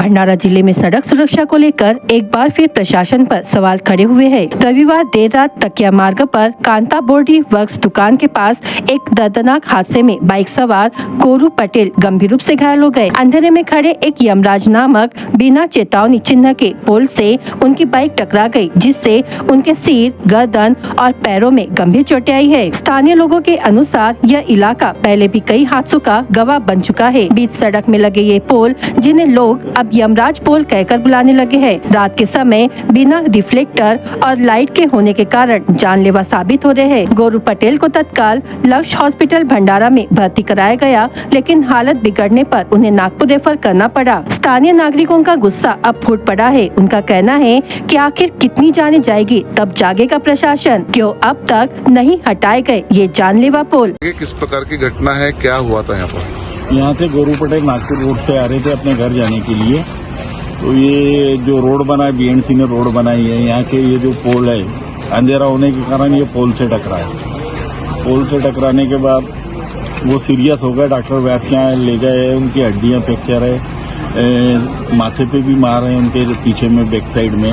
भंडारा जिले में सड़क सुरक्षा को लेकर एक बार फिर प्रशासन पर सवाल खड़े हुए हैं। रविवार देर रात तकिया मार्ग पर कांता बॉडी वर्क्स दुकान के पास एक दर्दनाक हादसे में बाइक सवार गोरू पटेल गंभीर रूप से घायल हो गए। अंधेरे में खड़े एक यमराज नामक बिना चेतावनी चिन्ह के पोल से उनकी बाइक टकरा गई, जिससे उनके सिर, गर्दन और पैरों में गंभीर चोटें आई है। स्थानीय लोगों के अनुसार यह इलाका पहले भी कई हादसों का गवाह बन चुका है। बीच सड़क में लगे ये पोल, जिन्हें लोग अब यमराज पोल कहकर बुलाने लगे हैं, रात के समय बिना रिफ्लेक्टर और लाइट के होने के कारण जानलेवा साबित हो रहे हैं। गोरू पटेल को तत्काल लक्ष्य हॉस्पिटल भंडारा में भर्ती कराया गया, लेकिन हालत बिगड़ने पर उन्हें नागपुर रेफर करना पड़ा। स्थानीय नागरिकों का गुस्सा अब फूट पड़ा है। उनका कहना है कि आखिर कितनी जाने जाएगी, तब जागेगा प्रशासन, क्यों अब तक नहीं हटाए गए ये जानलेवा पोल। किस प्रकार की घटना है, क्या हुआ था यहाँ पर? यहाँ से गोरू पटेल नागपुर रोड से आ रहे थे अपने घर जाने के लिए। तो ये जो रोड बना है, बीएनसी ने रोड बनाई है, यहाँ के ये जो पोल है, अंधेरा होने के कारण ये पोल से टकराया। पोल से टकराने के बाद वो सीरियस हो गए, डॉक्टर वैद्य के यहाँ ले गए। उनकी हड्डियाँ फ्रैक्चर है, माथे पे भी मार है उनके पीछे में, बैक साइड में,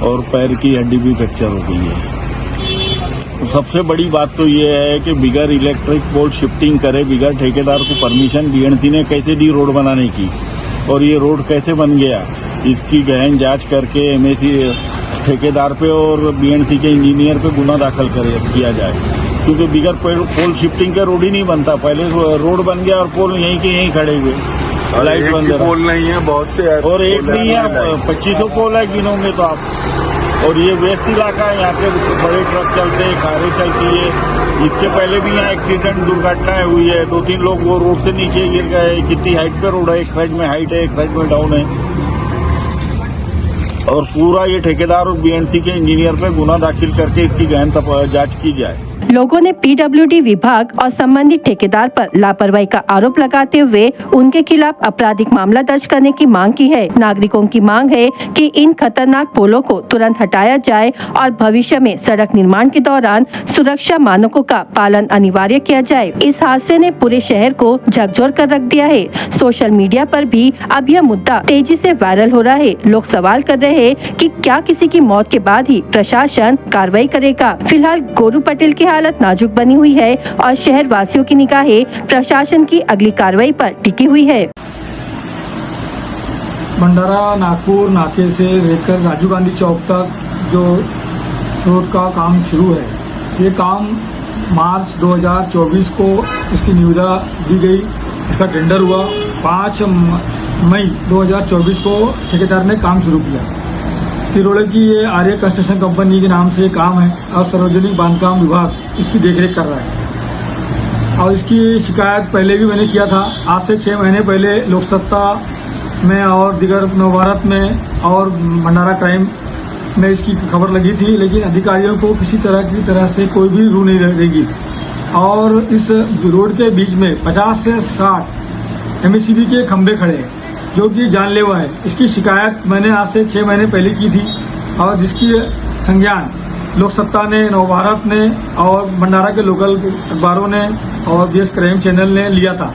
और पैर की हड्डी भी फ्रैक्चर हो गई है। सबसे बड़ी बात तो ये है कि बिगर इलेक्ट्रिक पोल शिफ्टिंग करे, बिगर ठेकेदार को परमिशन बीएनसी ने कैसे दी रोड बनाने की, और ये रोड कैसे बन गया, इसकी गहन जांच करके एमएसी ठेकेदार पे और बीएनसी के इंजीनियर पे गुना दाखिल किया जाए, क्योंकि बिगर पोल शिफ्टिंग का रोड ही नहीं बनता। पहले रोड बन गया और पोल यहीं के यहीं खड़े हुए, लाइट बंद है, पोल नहीं है, बहुत से और एक नहीं है, 2500 पोल है गिनोगे तो आप। और ये वेस्ट इलाका है, यहाँ पे बड़े ट्रक चलते हैं, कारें चलती है। इसके पहले भी यहाँ एक्सीडेंट दुर्घटनाएं हुई है, 2-3 लोग वो रोड से नीचे गिर गए। कितनी हाइट पे रोड है, एक साइड में हाइट है, एक साइड में डाउन है, और पूरा ये ठेकेदार और बीएनसी के इंजीनियर पे गुना दाखिल करके इसकी गहन जांच की जाए। लोगों ने पीडब्ल्यूडी विभाग और संबंधित ठेकेदार पर लापरवाही का आरोप लगाते हुए उनके खिलाफ आपराधिक मामला दर्ज करने की मांग की है। नागरिकों की मांग है कि इन खतरनाक पोलों को तुरंत हटाया जाए और भविष्य में सड़क निर्माण के दौरान सुरक्षा मानकों का पालन अनिवार्य किया जाए। इस हादसे ने पूरे शहर को झकझोर कर रख दिया है। सोशल मीडिया पर भी अब यह मुद्दा तेजी से वायरल हो रहा है। लोग सवाल कर रहे हैं कि क्या किसी की मौत के बाद ही प्रशासन कार्रवाई करेगा। फिलहाल गोरू पटेल की हालत नाजुक बनी हुई है और शहर वासियों की निगाहें प्रशासन की अगली कार्रवाई पर टिकी हुई है। भंडारा नागपुर नाके से लेकर राजीव गांधी चौक तक जो रोड का काम शुरू है, ये काम मार्च 2024 को इसकी निविदा दी गई, इसका टेंडर हुआ। 5 मई 2024 को ठेकेदार ने काम शुरू किया। तिरोड़े की ये आर्य कंस्ट्रक्शन कंपनी के नाम से ये काम है और सार्वजनिक बांधकाम विभाग इसकी देखरेख कर रहा है। और इसकी शिकायत पहले भी मैंने किया था, आज से 6 महीने पहले लोकसत्ता में और दिगर नवभारत में और भंडारा क्राइम में इसकी खबर लगी थी, लेकिन अधिकारियों को किसी तरह से कोई भी रू नहीं रहेगी। और इस रोड के बीच में 50 से 60 एमएससीबी के खंभे खड़े हैं, जो कि जानलेवा है। इसकी शिकायत मैंने आज से 6 महीने पहले की थी, और जिसकी संज्ञान लोकसत्ता ने, नवभारत ने और भंडारा के लोकल अखबारों ने और देश क्राइम चैनल ने लिया था।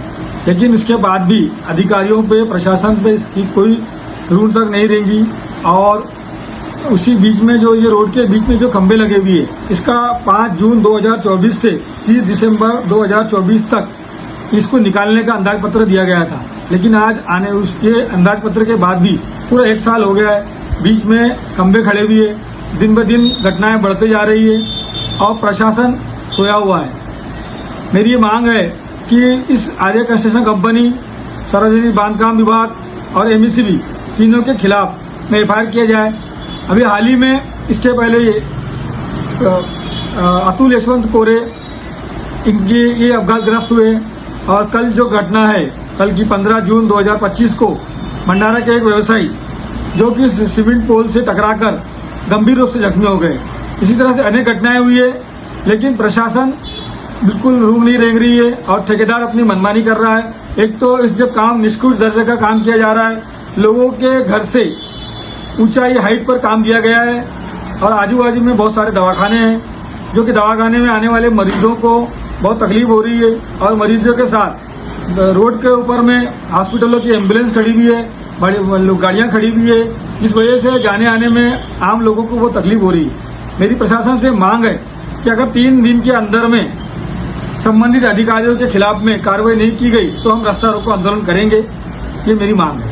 लेकिन इसके बाद भी अधिकारियों पे, प्रशासन पे इसकी कोई रूल तक नहीं रहेगी। और उसी बीच में जो ये रोड के बीच में जो खंभे लगे हुए है, इसका 5 जून 2024 से 30 दिसंबर 2024 तक इसको निकालने का अंदाज पत्र दिया गया था। लेकिन आज आने उसके अंदाज पत्र के बाद भी पूरा 1 साल हो गया है। बीच में खंभे खड़े हुए, दिन ब दिन घटनाएं बढ़ते जा रही है और प्रशासन सोया हुआ है। मेरी ये मांग है कि इस आर्य कंस्ट्रक्शन कंपनी, सार्वजनिक बांधकाम विभाग और एमएससीबी तीनों के खिलाफ में एफआईआर किया जाए। अभी हाल ही में इसके पहले अतुल यशवंत कोरे, इनके ये अपघातग्रस्त हुए। और कल जो घटना है, कल की 15 जून 2025 को भंडारा के एक व्यवसायी जो कि सीमेंट पोल से टकराकर गंभीर रूप से जख्मी हो गए। इसी तरह से अनेक घटनाएं हुई है, लेकिन प्रशासन बिल्कुल रूम नहीं रेंग रही है और ठेकेदार अपनी मनमानी कर रहा है। एक तो इस जो काम निष्कृत दर्जे का काम किया जा रहा है, लोगों के घर से ऊंचाई हाइट पर काम किया गया है, और आजू बाजू में बहुत सारे दवाखाने हैं, जो कि दवाखाने में आने वाले मरीजों को बहुत तकलीफ हो रही है। और मरीजों के साथ रोड के ऊपर में हॉस्पिटलों की एम्बुलेंस खड़ी हुई है, बड़ी गाड़ियां खड़ी हुई है, इस वजह से जाने आने में आम लोगों को वो तकलीफ हो रही है। मेरी प्रशासन से मांग है कि अगर 3 दिन के अंदर में संबंधित अधिकारियों के खिलाफ में कार्रवाई नहीं की गई तो हम रास्ता रोको आंदोलन करेंगे, ये मेरी मांग है।